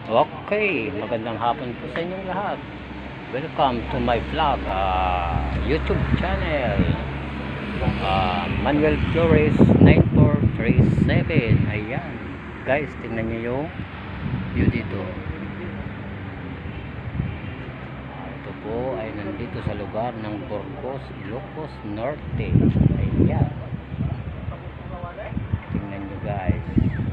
Okay, magandang hapon po sa inyong lahat. Welcome to my vlog, YouTube channel. Manuel Flores 9437. Ayan. Guys, tingnan niyo yung view dito. Ito po ay nandito sa lugar ng Burgos, Ilocos Norte. Ayan. Tingnan niyo guys. Ayan.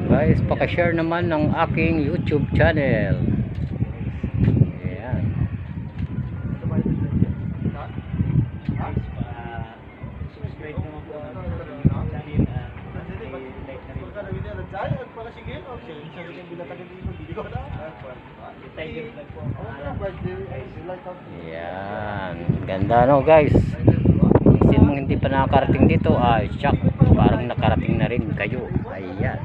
Guys, paka-share naman ng aking YouTube channel. Ayan. Subscribe naman po ang channel Tiger Vlog po. Ayan. Ganda no guys. Kung mong hindi pa nakakarating dito, shock. Parang nakarating na rin kayo. Ayan.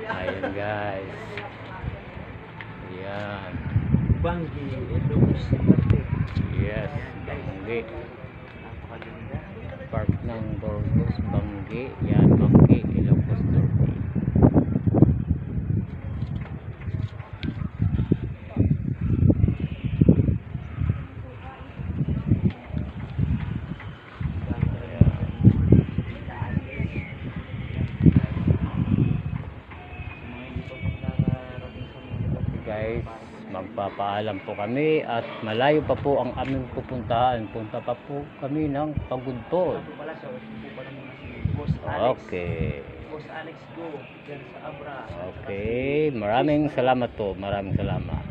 Ayan guys. Ayan. Banggi, Ilocos Norte. Yes, Banggi. Napakaganda. Park ng Burgos, Banggi. Yan, Banggi, Ilocos Norte. Guys, magpapaalam po kami at malayo pa po ang aming pupuntahan. Punta pa po kami ng Pagudpod. Pala sa Boss Alex. Okay. Boss Alex Go. Diyan sa Abra. Okay, maraming salamat po. Maraming salamat.